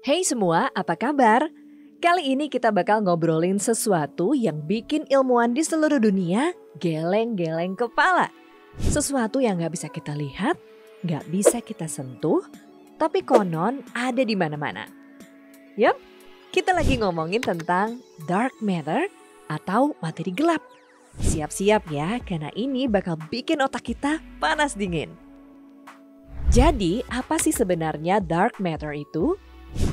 Hey semua, apa kabar? Kali ini kita bakal ngobrolin sesuatu yang bikin ilmuwan di seluruh dunia geleng-geleng kepala. Sesuatu yang gak bisa kita lihat, gak bisa kita sentuh, tapi konon ada di mana-mana. Yup, kita lagi ngomongin tentang dark matter atau materi gelap. Siap-siap ya, karena ini bakal bikin otak kita panas dingin. Jadi, apa sih sebenarnya dark matter itu?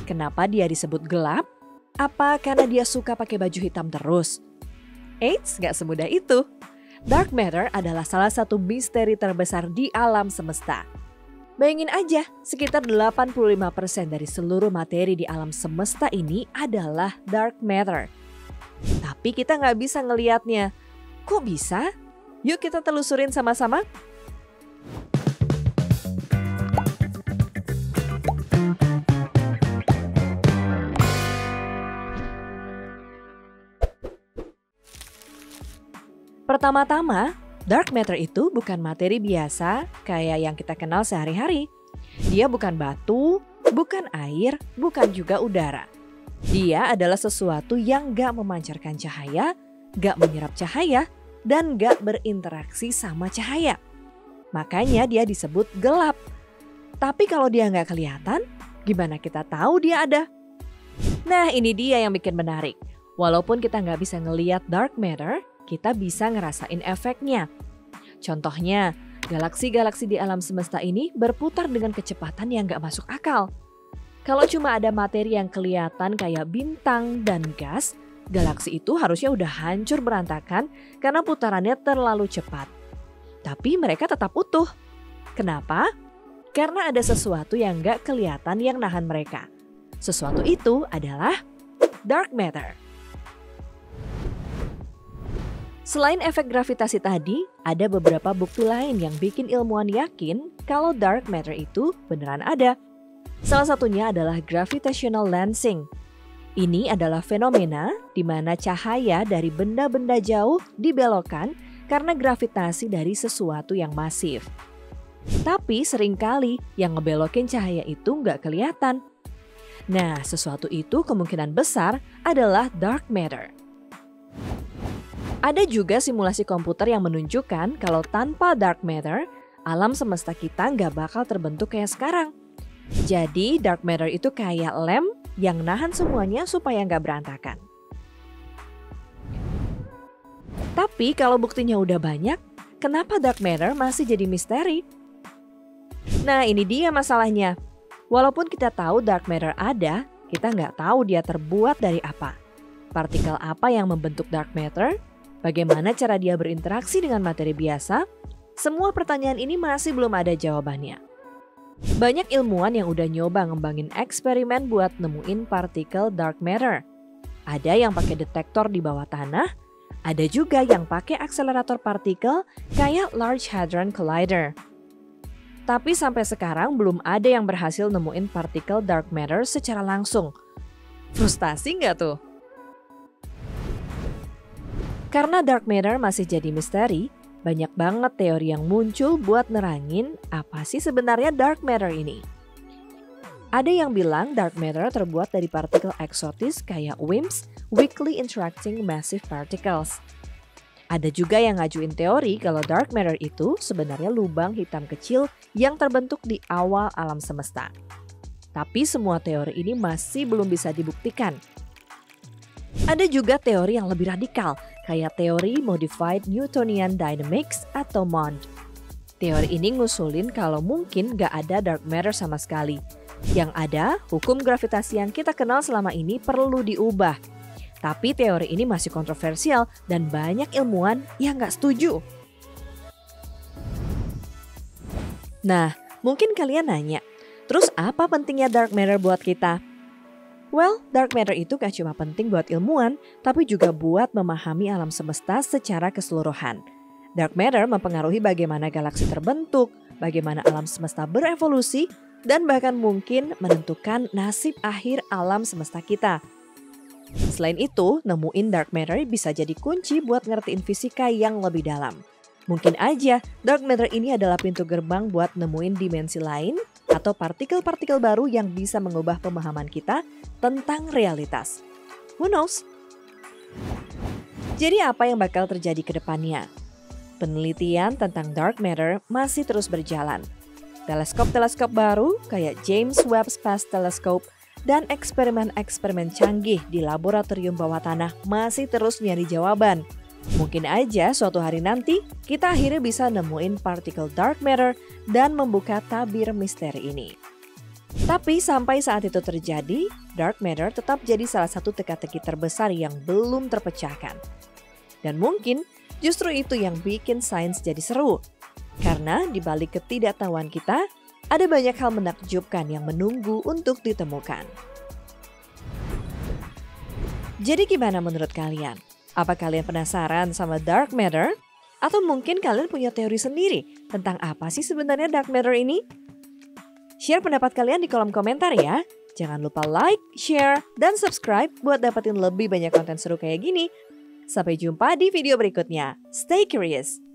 Kenapa dia disebut gelap? Apa karena dia suka pakai baju hitam terus? Eits, gak semudah itu. Dark matter adalah salah satu misteri terbesar di alam semesta. Bayangin aja, sekitar 85% dari seluruh materi di alam semesta ini adalah dark matter. Tapi kita gak bisa ngelihatnya. Kok bisa? Yuk kita telusurin sama-sama. Pertama-tama, dark matter itu bukan materi biasa kayak yang kita kenal sehari-hari. Dia bukan batu, bukan air, bukan juga udara. Dia adalah sesuatu yang gak memancarkan cahaya, gak menyerap cahaya, dan gak berinteraksi sama cahaya. Makanya dia disebut gelap. Tapi kalau dia gak kelihatan, gimana kita tahu dia ada? Nah, ini dia yang bikin menarik. Walaupun kita gak bisa ngelihat dark matter, kita bisa ngerasain efeknya. Contohnya, galaksi-galaksi di alam semesta ini berputar dengan kecepatan yang gak masuk akal. Kalau cuma ada materi yang kelihatan kayak bintang dan gas, galaksi itu harusnya udah hancur berantakan karena putarannya terlalu cepat. Tapi mereka tetap utuh. Kenapa? Karena ada sesuatu yang gak kelihatan yang nahan mereka. Sesuatu itu adalah dark matter. Selain efek gravitasi tadi, ada beberapa bukti lain yang bikin ilmuwan yakin kalau dark matter itu beneran ada. Salah satunya adalah gravitational lensing. Ini adalah fenomena di mana cahaya dari benda-benda jauh dibelokkan karena gravitasi dari sesuatu yang masif. Tapi seringkali yang ngebelokin cahaya itu nggak kelihatan. Nah, sesuatu itu kemungkinan besar adalah dark matter. Ada juga simulasi komputer yang menunjukkan kalau tanpa dark matter, alam semesta kita nggak bakal terbentuk kayak sekarang. Jadi dark matter itu kayak lem yang nahan semuanya supaya nggak berantakan. Tapi kalau buktinya udah banyak, kenapa dark matter masih jadi misteri? Nah, ini dia masalahnya. Walaupun kita tahu dark matter ada, kita nggak tahu dia terbuat dari apa. Partikel apa yang membentuk dark matter? Bagaimana cara dia berinteraksi dengan materi biasa? Semua pertanyaan ini masih belum ada jawabannya. Banyak ilmuwan yang udah nyoba ngembangin eksperimen buat nemuin partikel dark matter. Ada yang pakai detektor di bawah tanah, ada juga yang pakai akselerator partikel kayak Large Hadron Collider. Tapi sampai sekarang belum ada yang berhasil nemuin partikel dark matter secara langsung. Frustasi nggak tuh? Karena dark matter masih jadi misteri, banyak banget teori yang muncul buat nerangin apa sih sebenarnya dark matter ini. Ada yang bilang dark matter terbuat dari partikel eksotis kayak WIMPs, Weakly Interacting Massive Particles. Ada juga yang ngajuin teori kalau dark matter itu sebenarnya lubang hitam kecil yang terbentuk di awal alam semesta. Tapi semua teori ini masih belum bisa dibuktikan. Ada juga teori yang lebih radikal, kayak teori Modified Newtonian Dynamics atau MOND. Teori ini ngusulin kalau mungkin gak ada dark matter sama sekali. Yang ada, hukum gravitasi yang kita kenal selama ini perlu diubah. Tapi teori ini masih kontroversial dan banyak ilmuwan yang gak setuju. Nah, mungkin kalian nanya, terus apa pentingnya dark matter buat kita? Well, dark matter itu gak cuma penting buat ilmuwan, tapi juga buat memahami alam semesta secara keseluruhan. Dark matter mempengaruhi bagaimana galaksi terbentuk, bagaimana alam semesta berevolusi, dan bahkan mungkin menentukan nasib akhir alam semesta kita. Selain itu, nemuin dark matter bisa jadi kunci buat ngertiin fisika yang lebih dalam. Mungkin aja dark matter ini adalah pintu gerbang buat nemuin dimensi lain atau partikel-partikel baru yang bisa mengubah pemahaman kita tentang realitas. Who knows? Jadi apa yang bakal terjadi ke depannya? Penelitian tentang dark matter masih terus berjalan. Teleskop-teleskop baru kayak James Webb Space Telescope dan eksperimen-eksperimen canggih di laboratorium bawah tanah masih terus nyari jawaban. Mungkin aja suatu hari nanti kita akhirnya bisa nemuin partikel dark matter dan membuka tabir misteri ini. Tapi sampai saat itu terjadi, dark matter tetap jadi salah satu teka-teki terbesar yang belum terpecahkan. Dan mungkin justru itu yang bikin sains jadi seru. Karena di balik ketidaktahuan kita, ada banyak hal menakjubkan yang menunggu untuk ditemukan. Jadi gimana menurut kalian? Apa kalian penasaran sama dark matter? Atau mungkin kalian punya teori sendiri tentang apa sih sebenarnya dark matter ini? Share pendapat kalian di kolom komentar ya. Jangan lupa like, share, dan subscribe buat dapetin lebih banyak konten seru kayak gini. Sampai jumpa di video berikutnya. Stay curious!